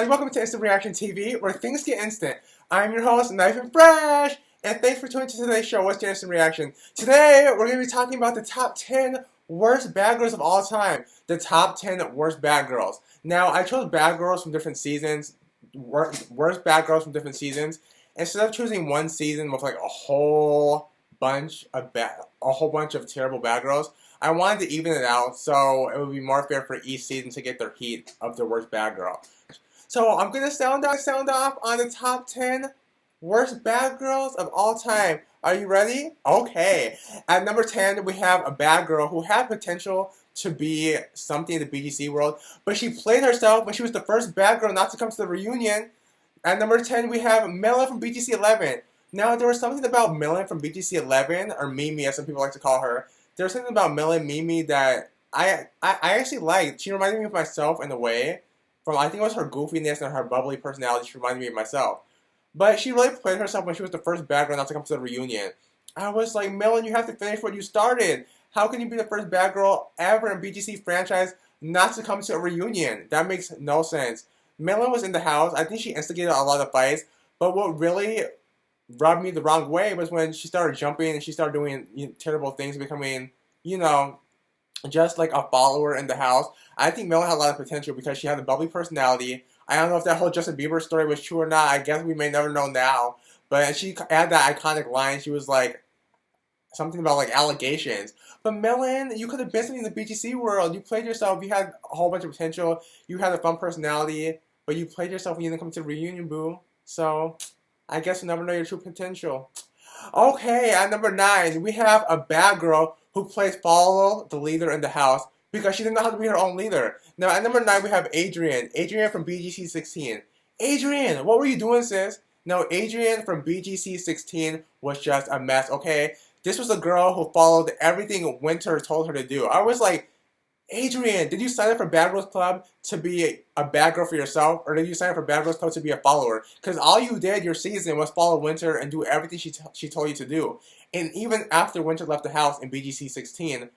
everybody, welcome to Instant Reaction TV, where things get instant. I'm your host, Nyphen Freshh, and thanks for tuning to today's show, What's Your Instant Reaction? Today, we're going to be talking about the top 10 worst bad girls of all time. The top 10 worst bad girls. Now, I chose bad girls from different seasons, worst bad girls from different seasons. Instead of choosing one season with like a whole bunch of terrible bad girls, I wanted to even it out so it would be more fair for each season to get their heat of the worst bad girl. So I'm gonna sound off on the top 10 worst bad girls of all time. Are you ready? Okay. At number 10, we have a bad girl who had potential to be something in the BGC world, but she played herself when she was the first bad girl not to come to the reunion. At number 10, we have Melo from BGC 11. Now, there was something about Melo from BGC 11, or Mimi as some people like to call her. There was something about Melo and Mimi that I actually liked. She reminded me of myself in a way. From, I think it was her goofiness and her bubbly personality. She reminded me of myself. But she really played herself when she was the first bad girl not to come to the reunion. I was like, Melo, you have to finish what you started. How can you be the first bad girl ever in BGC franchise not to come to a reunion? That makes no sense. Melo was in the house. I think she instigated a lot of fights. But what really rubbed me the wrong way was when she started jumping and she started doing terrible things, becoming, just like a follower in the house. I think Melo had a lot of potential because she had a bubbly personality. I don't know if that whole Justin Bieber story was true or not. I guess we may never know now. But she had that iconic line. She was like, something about like allegations. But Melon, you could have been something in the BGC world. You played yourself. You had a whole bunch of potential. You had a fun personality. But you played yourself when you didn't come to the reunion, boo. So, I guess you'll never know your true potential. Okay, at number 9, we have a bad girl who plays Fallon, the leader in the house, because she didn't know how to be her own leader. Now, at number 9, we have Adrian. Adrian from BGC 16. Adrian, what were you doing, sis? No, Adrian from BGC 16 was just a mess, okay? This was a girl who followed everything Winter told her to do. I was like, Adrian, did you sign up for Bad Girls Club to be a bad girl for yourself? Or did you sign up for Bad Girls Club to be a follower? Because all you did your season was follow Winter and do everything she told you to do. And even after Winter left the house in BGC 16,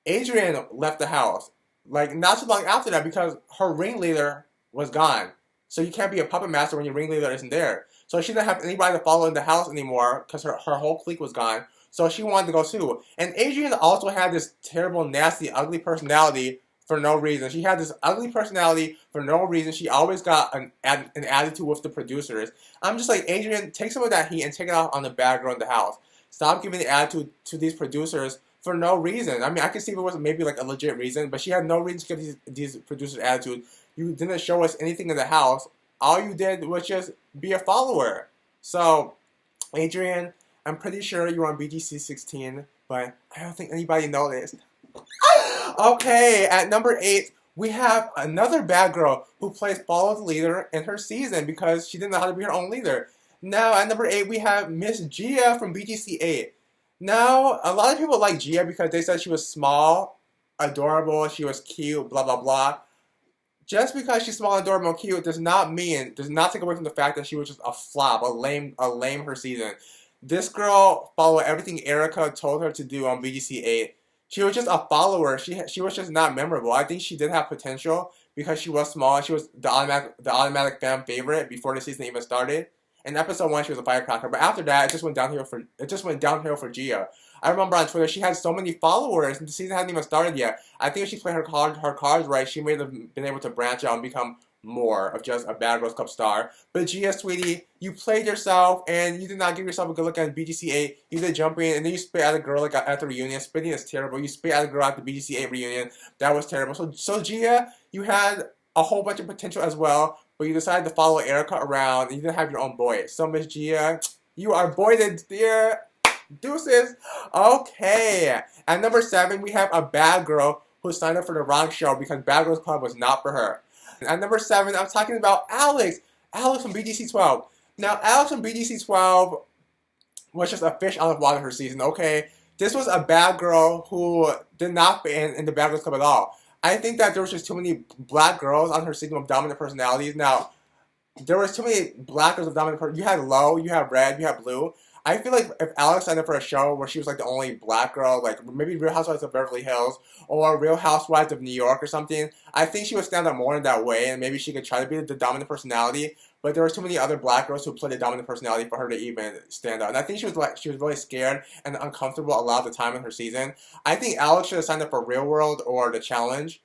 Adrian left the house. Like, not too long after that because her ringleader was gone. So you can't be a puppet master when your ringleader isn't there. So she didn't have anybody to follow in the house anymore because her whole clique was gone. So she wanted to go too. And Adrian also had this terrible, nasty, ugly personality for no reason. She had this ugly personality for no reason. She always got an attitude with the producers. I'm just like, Adrian, take some of that heat and take it out on the bad girl in the house. Stop giving the attitude to these producers for no reason. I mean, I could see if it was maybe like a legit reason, but she had no reason to give these producers attitude. You didn't show us anything in the house. All you did was just be a follower. So, Adrian, I'm pretty sure you were on BGC 16, but I don't think anybody noticed. Okay, at number 8, we have another bad girl who plays Follow the Leader in her season because she didn't know how to be her own leader. Now, at number 8, we have Miss Gia from BGC 8. Now, a lot of people like Gia because they said she was small, adorable, she was cute, blah, blah, blah. Just because she's small, adorable, and cute does not take away from the fact that she was just a flop, a lame her season. This girl followed everything Erica told her to do on BGC 8. She was just a follower. She was just not memorable. I think she did have potential because she was small. She was the automatic fan favorite before the season even started. In episode 1, she was a firecracker, but after that, it just went downhill for Gia. I remember on Twitter she had so many followers, and the season hadn't even started yet. I think if she played her cards right, she may have been able to branch out and become more of just a Bad Girls Club star. But Gia, sweetie, you played yourself and you did not give yourself a good look at BGC 8. You did jumping and then you spit at a girl like at the reunion. Spitting is terrible. You spit at a girl at the BGC 8 reunion. That was terrible. So Gia, you had a whole bunch of potential as well, but you decided to follow Erica around and you didn't have your own voice. So Miss Gia, you are voided, dear. Deuces. Okay. At number 7, we have a bad girl who signed up for the wrong show because Bad Girls Club was not for her. At number 7, I'm talking about Alex. Alex from BGC 12. Now, Alex from BGC 12 was just a fish out of water her season, okay? This was a bad girl who did not fit in the Bad Girls Club at all. I think that there was just too many black girls on her season with dominant personalities. Now, there was too many black girls with dominant personalities. You had Low, you had Red, you had Blue. I feel like if Alex signed up for a show where she was like the only black girl, like maybe Real Housewives of Beverly Hills or Real Housewives of New York or something, I think she would stand out more in that way, and maybe she could try to be the dominant personality. But there were too many other black girls who played a dominant personality for her to even stand out. And I think she was really scared and uncomfortable a lot of the time in her season. I think Alex should have signed up for Real World or The Challenge,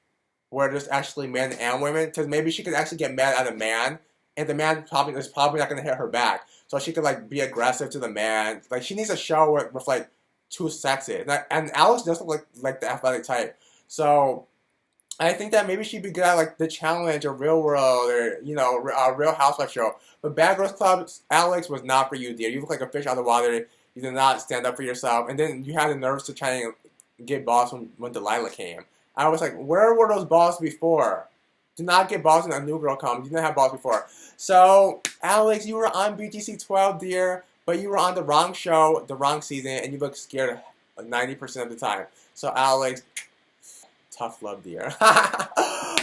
where there's actually men and women, because maybe she could actually get mad at a man, and the man is probably not going to hit her back. So she could like be aggressive to the man. Like she needs a show with like two sexes. And Alex doesn't look like the athletic type. So I think that maybe she'd be good at like The Challenge or Real World or a Real Housewife show. But Bad Girls Club, Alex, was not for you, dear. You look like a fish out of the water. You did not stand up for yourself. And then you had the nerves to try and get balls when Delilah came. I was like, where were those balls before? Do not get balls when a new girl comes. You didn't have balls before. So, Alex, you were on BGC 12, dear, but you were on the wrong show, the wrong season, and you look scared 90% of the time. So, Alex, tough love, dear.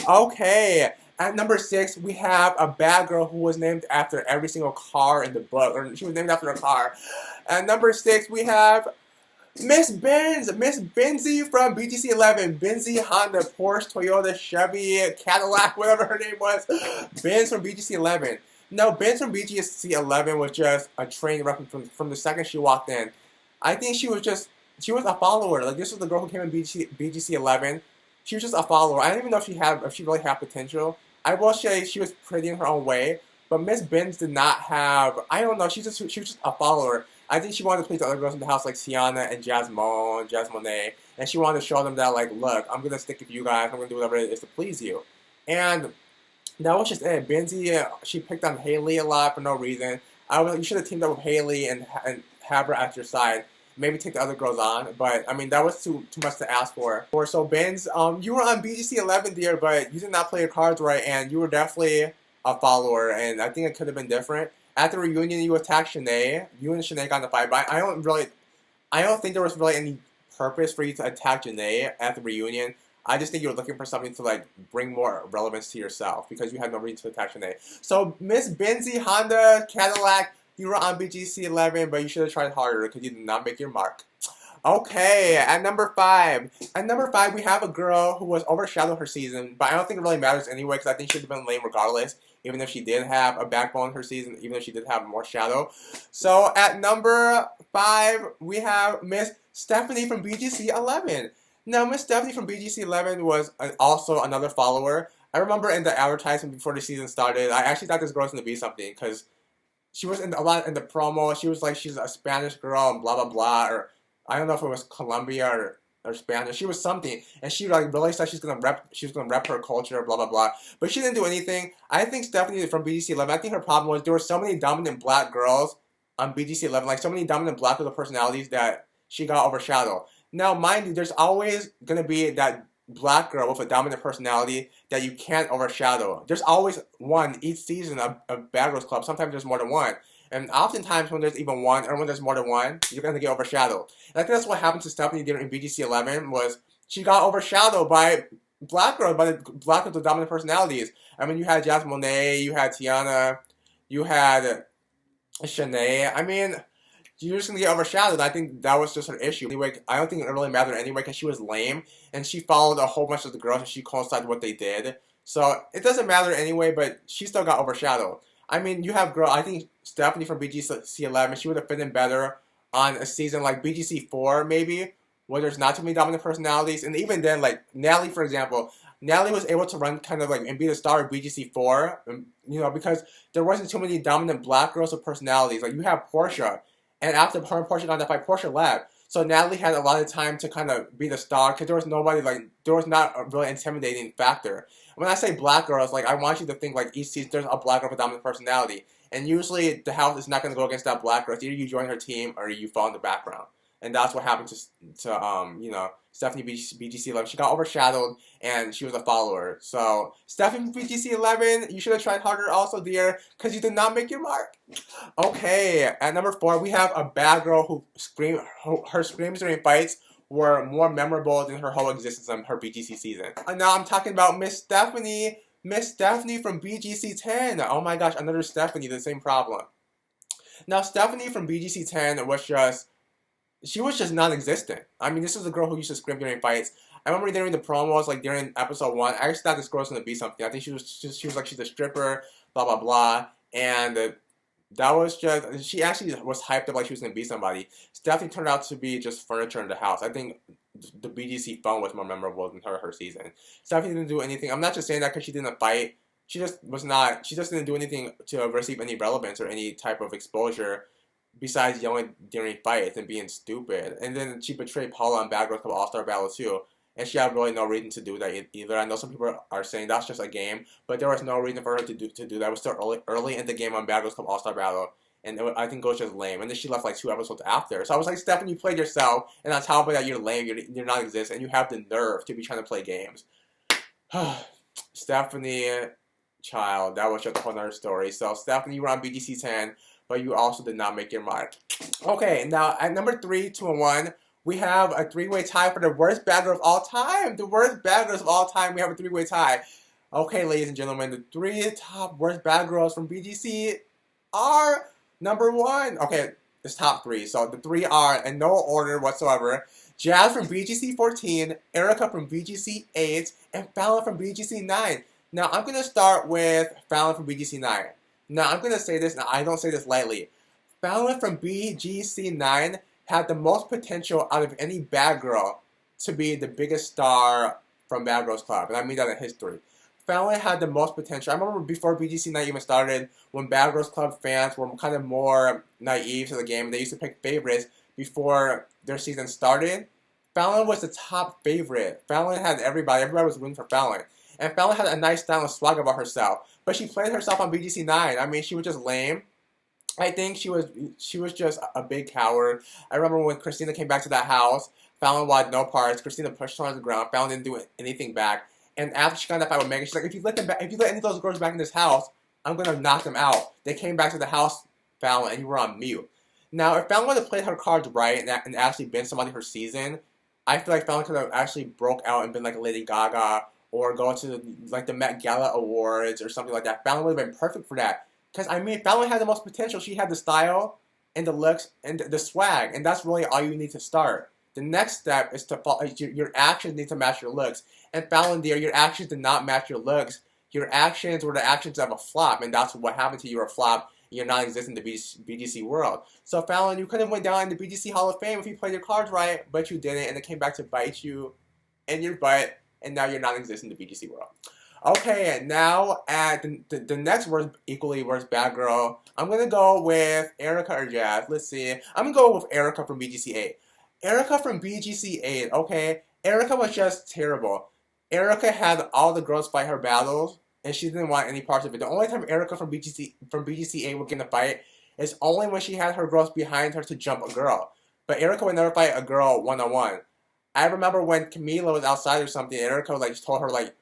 Okay. At number 6, we have a bad girl who was named after every single car in the book, or she was named after a car. At number 6, we have Miss Benzie from BGC 11. Benzie, Honda, Porsche, Toyota, Chevy, Cadillac, whatever her name was. Benz from BGC 11. No, Benz from BGC 11 was just a train wreck from the second she walked in. I think she was a follower. Like, this was the girl who came in BGC 11. She was just a follower. I don't even know if she really had potential. I will say she was pretty in her own way, but Miss Benz did not have. I don't know. She was just a follower. I think she wanted to please the other girls in the house like Tiana and Jasmine, and she wanted to show them that, like, look, I'm going to stick with you guys, I'm going to do whatever it is to please you. And that was just it. Benzie, she picked on Haley a lot for no reason. You should have teamed up with Haley and have her at your side. Maybe take the other girls on, but I mean, that was too much to ask for. So Benz, you were on BGC 11, dear, but you did not play your cards right, and you were definitely a follower, and I think it could have been different. At the reunion, you attacked Shanae. You and Shanae got in a fight, but I don't think there was really any purpose for you to attack Shanae at the reunion. I just think you were looking for something to like bring more relevance to yourself because you had no reason to attack Shanae. So Miss Benzie, Honda, Cadillac, you were on BGC 11, but you should have tried harder because you did not make your mark. Okay, at number 5. At number 5, we have a girl who was overshadowed her season, but I don't think it really matters anyway because I think she would have been lame regardless, even if she did have a backbone her season, even if she did have more shadow. So at number 5, we have Miss Stephanie from BGC 11. Now, Miss Stephanie from BGC 11 was also another follower. I remember in the advertisement before the season started, I actually thought this girl was going to be something because she was a lot in the promo. She was like, she's a Spanish girl and blah, blah, blah, or I don't know if it was Colombia or Spanish. She was something, and she like really said she's gonna rep her culture, blah blah blah. But she didn't do anything. I think Stephanie from BGC 11. I think her problem was there were so many dominant black girls on BGC 11, like so many dominant black girl personalities that she got overshadowed. Now, mind you, there's always gonna be that black girl with a dominant personality that you can't overshadow. There's always one each season of Bad Girls Club. Sometimes there's more than one. And oftentimes when there's even one, or when there's more than one, you're going to get overshadowed. And I think that's what happened to Stephanie in BGC 11, was she got overshadowed by black girls, by the black girls with dominant personalities. I mean, you had Jasmine, you had Tiana, you had Shanae. I mean, you're just going to get overshadowed. I think that was just her issue. Anyway, I don't think it really mattered anyway because she was lame, and she followed a whole bunch of the girls, and she coincided what they did. So it doesn't matter anyway, but she still got overshadowed. I mean, you have I think Stephanie from BGC 11, she would have fit in better on a season like BGC 4, maybe, where there's not too many dominant personalities. And even then, like, Natalie, for example, Natalie was able to run kind of like, and be the star of BGC 4, because there wasn't too many dominant black girls with personalities. Like, you have Portia, and after her and Portia got in that fight, Portia left. So Natalie had a lot of time to kind of be the star, because there was nobody, like, there was not a really intimidating factor. When I say black girls, like, I want you to think, like, each season there's a black girl with a dominant personality. And usually the house is not going to go against that black girl. It's either you join her team or you fall in the background. And that's what happened to Stephanie BGC 11. She got overshadowed, and she was a follower. So, Stephanie BGC 11, you should have tried harder also, dear, because you did not make your mark. Okay, at number 4, we have a bad girl who her screams during fights were more memorable than her whole existence on her BGC season. And now I'm talking about Miss Stephanie from BGC 10. Oh my gosh, another Stephanie, the same problem. Now, Stephanie from BGC 10 was just, she was just non-existent. I mean, this is a girl who used to scream during fights. I remember during the promos, like during episode 1, I actually thought this girl was going to be something. I think she was like, she's a stripper, blah, blah, blah. And that was just, she actually was hyped up like she was going to be somebody. Stephanie turned out to be just furniture in the house. I think the BGC phone was more memorable than her season. Stephanie didn't do anything. I'm not just saying that because she didn't fight. She just didn't do anything to receive any relevance or any type of exposure besides yelling during fights and being stupid. And then she betrayed Paula on Bad Girls Club All-Star Battle too. And she had really no reason to do that either. I know some people are saying that's just a game, but there was no reason for her to do that. It was still early in the game on Bad Girls Club All-Star Battle. And I think it was just lame. And then she left like 2 episodes after. So I was like, Stephanie, you played yourself, and on top of that, you're lame, you're not exist, and you have the nerve to be trying to play games. Stephanie, child, that was just a whole other story. So Stephanie, you were on BGC 10, but you also did not make your mark. Okay, now at number 3, 2, and 1, we have a 3-way tie for the worst bad girl of all time. The worst bad girls of all time, we have a 3-way tie. Okay, ladies and gentlemen, the 3 top worst bad girls from BGC are number 1. Okay, it's top 3. So the 3 are, in no order whatsoever, Jazz from BGC 14, Erica from BGC 8, and Fallon from BGC 9. Now, I'm going to start with Fallon from BGC 9. Now, I'm going to say this, and I don't say this lightly. Fallon from BGC 9 had the most potential out of any bad girl to be the biggest star from Bad Girls Club, and I mean that in history. Fallon had the most potential. I remember before BGC 9 even started, when Bad Girls Club fans were kind of more naive to the game, and they used to pick favorites before their season started. Fallon was the top favorite. Fallon had everybody. Everybody was rooting for Fallon. And Fallon had a nice style and swag about herself. But she played herself on BGC 9. I mean, she was just lame. I think she was just a big coward. I remember when Christina came back to that house, Fallon wanted no parts. Christina pushed her on the ground. Fallon didn't do anything back. And after she got in that fight with Megan, she's like, if you let any of those girls back in this house, I'm gonna knock them out. They came back to the house, Fallon, and you were on mute. Now, if Fallon would have played her cards right and actually been somebody her season, I feel like Fallon could have actually broke out and been like a Lady Gaga or go to like the Met Gala Awards or something like that. Fallon would have been perfect for that. Because, I mean, Fallon had the most potential. She had the style and the looks and the swag. And that's really all you need to start. The next step is to follow, your actions need to match your looks. And Fallon, dear, your actions did not match your looks. Your actions were the actions of a flop. And that's what happened to you. You're a flop. You're not existing in the BGC world. So, Fallon, you could have went down in the BGC Hall of Fame if you played your cards right. But you didn't. And it came back to bite you in your butt. And now you're not existing in the BGC world. Okay, and now at the next equally worst bad girl, I'm going to go with Erica or Jazz. Let's see. I'm going to go with Erica from BGC 8. Erica from BGC 8, okay? Erica was just terrible. Erica had all the girls fight her battles, and she didn't want any parts of it. The only time Erica from BGC 8 would get in a fight is only when she had her girls behind her to jump a girl. But Erica would never fight a girl one-on-one. I remember when Camila was outside or something, Erica just told her, like,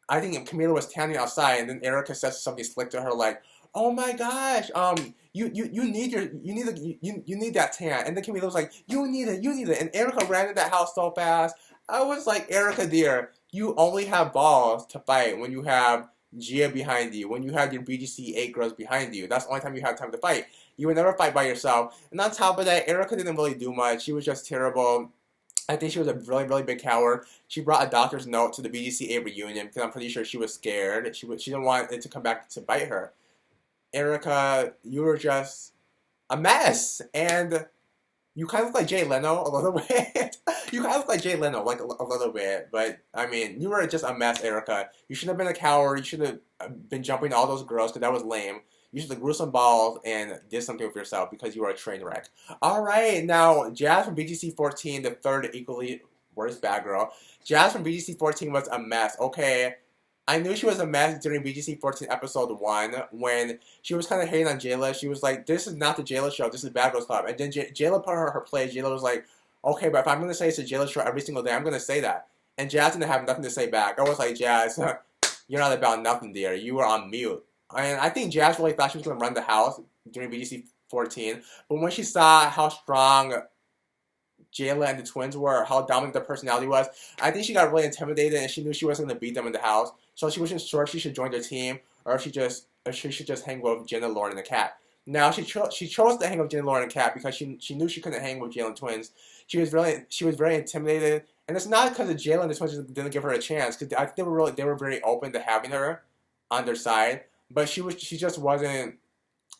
I think Camila was standing outside, and then Erica says something slick to her like, "Oh my gosh, you need that tan." And then Camila was like, "You need it." And Erica ran in that house so fast. I was like, Erica, dear, you only have balls to fight when you have Gia behind you, when you have your BGC 8 girls behind you. That's the only time you have time to fight. You would never fight by yourself. And on top of that, Erica didn't really do much. She was just terrible. I think she was a really, really big coward. She brought a doctor's note to the BGCA reunion because I'm pretty sure she was scared. She didn't want it to come back to bite her. Erica, you were just a mess. And you kind of look like Jay Leno a little bit. You kind of look like Jay Leno, like a little bit. But, I mean, you were just a mess, Erica. You should have been a coward. You should have been jumping all those girls because that was lame. You should have grew some balls and did something with yourself because you were a train wreck. Alright, now, Jazz from BGC 14, the third equally worst bad girl. Jazz from BGC 14 was a mess. Okay, I knew she was a mess during BGC 14 episode 1 when she was kind of hating on Jayla. She was like, this is not the Jayla show, this is Bad Girls Club. And then Jayla put her play. Jayla was like, okay, but if I'm going to say it's a Jayla show every single day, I'm going to say that. And Jazz didn't have nothing to say back. I was like, Jazz, you're not about nothing, dear. You were on mute. And I think Jazz really thought she was going to run the house during BGC 14. But when she saw how strong Jayla and the twins were, how dominant their personality was, I think she got really intimidated and she knew she wasn't going to beat them in the house. So she wasn't sure if she should join their team or if she should just hang with Jenna, Lauren, and the cat. Now she chose to hang with Jalen, Lauren, and Kat because she knew she couldn't hang with Jalen twins. She was very intimidated, and it's not because of Jalen. The twins didn't give her a chance because I think they were very open to having her on their side, but she just wasn't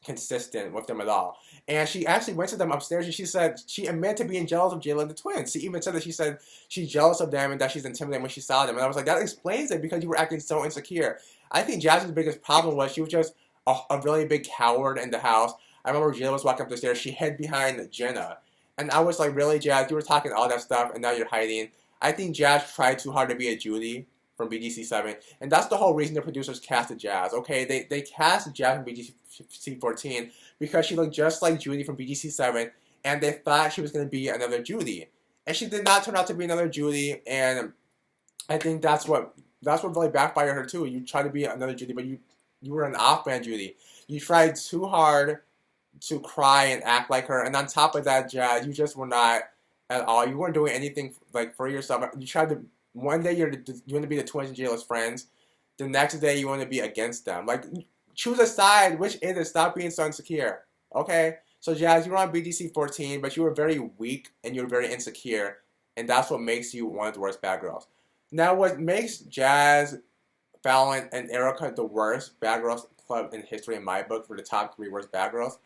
consistent with them at all. And she actually went to them upstairs and she said she admitted to being jealous of Jalen and the twins. She even said that she said she's jealous of them and that she's intimidated when she saw them. And I was like, that explains it because you were acting so insecure. I think Jasmine's biggest problem was she was just a really big coward in the house. I remember Jalen was walking up the stairs. She hid behind Jenna. And I was like, really, Jazz? You were talking all that stuff and now you're hiding. I think Jazz tried too hard to be a Judy from BGC7, and that's the whole reason the producers casted Jazz. Okay, they cast Jazz from BGC14 because she looked just like Judy from BGC7, and they thought she was going to be another Judy, and she did not turn out to be another Judy. And I think that's what really backfired her too. You tried to be another Judy, but you were an off-brand Judy. You tried too hard to cry and act like her, and on top of that, Jazz, you just were not at all. You weren't doing anything like for yourself. You tried to. One day you want to be the twins and Jayla's friends. The next day you want to be against them. Like, choose a side. Which is it? Stop being so insecure. Okay? So, Jazz, you were on BGC 14, but you were very weak and you were very insecure. And that's what makes you one of the worst bad girls. Now, what makes Jazz, Fallon, and Erica the worst bad girls club in history in my book for the top 3 worst bad girls,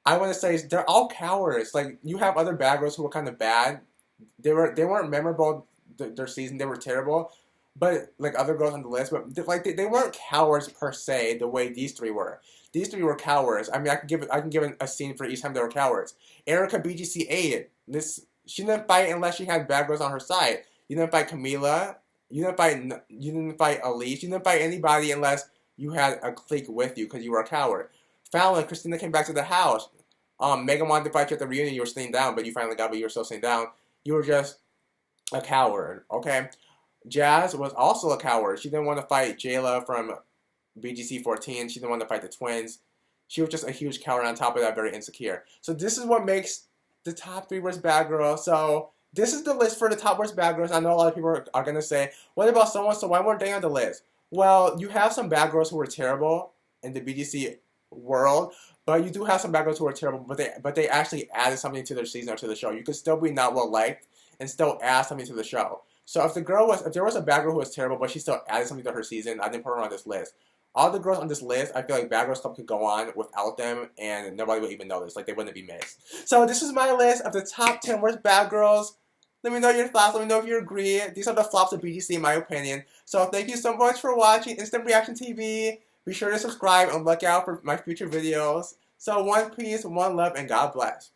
I want to say is they're all cowards. Like, you have other bad girls who were kind of bad. They weren't memorable their season. They were terrible, but like other girls on the list, but like they weren't cowards per se the way these 3 were. These 3 were cowards. I mean, I can give a scene for each time they were cowards. Erica, BGC 8. She didn't fight unless she had bad girls on her side. You didn't fight Camila. You didn't fight Elise. You didn't fight anybody unless you had a clique with you because you were a coward. Fallon, Christina came back to the house. Megan wanted to fight you at the reunion. You were sitting down, but you finally got, but you were still sitting down. You were just a coward, okay? Jazz was also a coward. She didn't want to fight Jayla from BGC 14. She didn't want to fight the twins. She was just a huge coward. On top of that, very insecure. So this is what makes the top 3 worst bad girls. So this is the list for the top worst bad girls. I know a lot of people are going to say, what about someone? So why weren't they on the list? Well, you have some bad girls who were terrible in the BGC world, but you do have some bad girls who are terrible, but they actually added something to their season or to the show. You could still be not well liked and still add something to the show. So if there was a bad girl who was terrible, but she still added something to her season, I didn't put her on this list. All the girls on this list, I feel like Bad Girls Club could go on without them, and nobody would even notice. Like, they wouldn't be missed. So this is my list of the top 10 worst bad girls. Let me know your thoughts. Let me know if you agree. These are the flops of BGC, in my opinion. So thank you so much for watching Instant Reaction TV. Be sure to subscribe and look out for my future videos. So one peace, one love, and God bless.